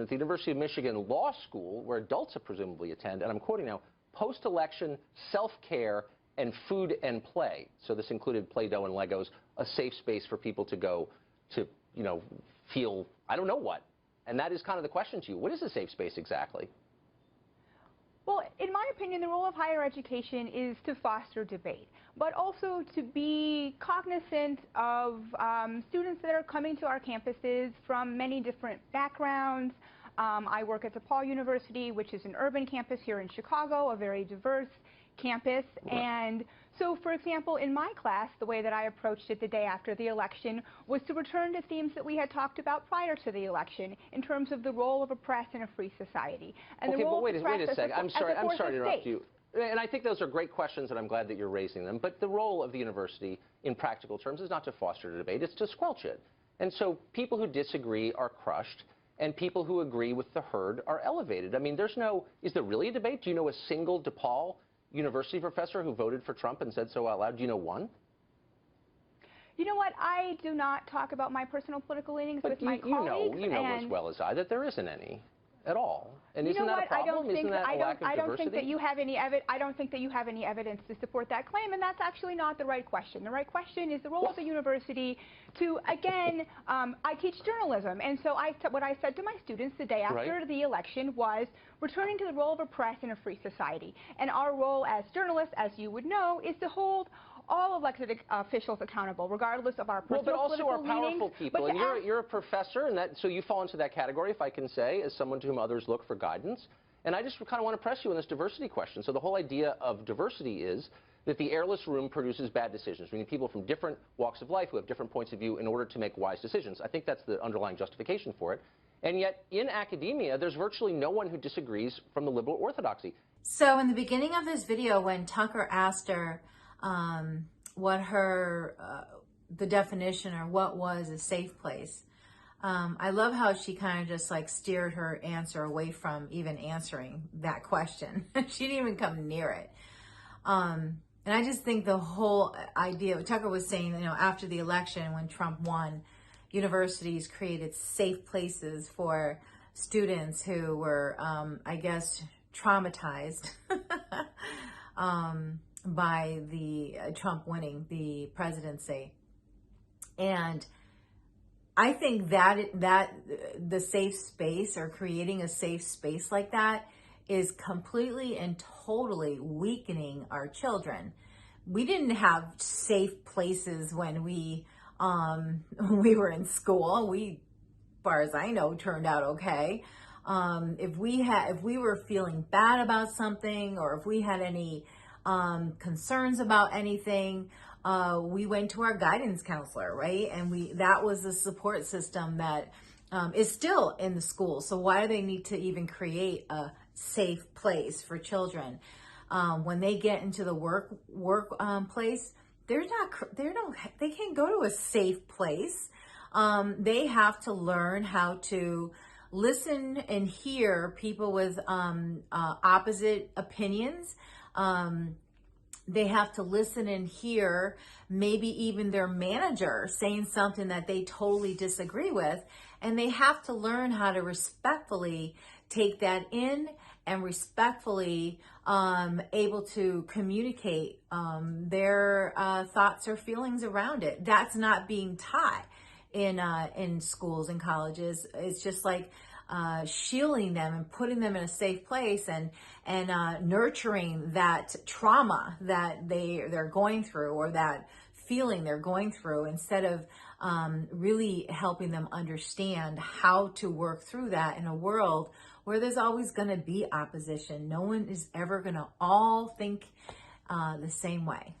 at the University of Michigan Law School, where adults presumably attend, and I'm quoting now, post-election self-care and food and play. So this included Play-Doh and Legos, a safe space for people to go to, feel, I don't know what. And that is kind of the question to you. What is a safe space exactly? Well, in my opinion, the role of higher education is to foster debate, but also to be cognizant of students that are coming to our campuses from many different backgrounds. I work at DePaul University, which is an urban campus here in Chicago, a very diverse campus. Right. And so, for example, in my class, the way that I approached it the day after the election was to return to themes that we had talked about prior to the election in terms of the role of a press in a free society. And okay, the role but wait of the press a second. I'm sorry to interrupt state. you. And I think those are great questions, and I'm glad that you're raising them. But the role of the university, in practical terms, is not to foster debate. It's to squelch it. And so people who disagree are crushed, and people who agree with the herd are elevated. I mean, is there really a debate? Do you know a single DePaul University professor who voted for Trump and said so out loud? Do you know one? You know what? I do not talk about my personal political leanings with my colleagues. You know as well as I that there isn't any at all. And isn't that a problem? I don't think that you have any evidence to support that claim, and that's actually not the right question. The right question is the role of the university to, again, I teach journalism, and so what I said to my students the day after the election was returning to the role of a press in a free society. And our role as journalists, as you would know, is to hold all elected officials accountable, regardless of our personal political leanings. But also our powerful people. And you're a professor, and so you fall into that category, if I can say, as someone to whom others look for guidance. And I just kind of want to press you on this diversity question. So the whole idea of diversity is that the airless room produces bad decisions. We need people from different walks of life who have different points of view in order to make wise decisions. I think that's the underlying justification for it. And yet, in academia, there's virtually no one who disagrees from the liberal orthodoxy. So in the beginning of this video, when Tucker asked her what the definition or what was a safe place, I love how she kind of just like steered her answer away from even answering that question. She didn't even come near it. And I just think the whole idea, Tucker was saying, after the election when Trump won, universities created safe places for students who were, I guess, traumatized by the Trump winning the presidency. And I think that the safe space, or creating a safe space like that, is completely and totally weakening our children. We didn't have safe places when we were in school. We, as far as I know, turned out okay. If we were feeling bad about something, or if we had any concerns about anything, we went to our guidance counselor, right? And that was the support system that is still in the school. So why do they need to even create a safe place for children? When they get into the workplace, they can't go to a safe place. They have to learn how to listen and hear people with opposite opinions. They have to listen and hear maybe even their manager saying something that they totally disagree with. And they have to learn how to respectfully take that in and respectfully able to communicate their thoughts or feelings around it. That's not being taught in schools and colleges. It's just like shielding them and putting them in a safe place and nurturing that trauma that they're going through, or that feeling they're going through, instead of really helping them understand how to work through that in a world where there's always going to be opposition. No one is ever going to all think the same way.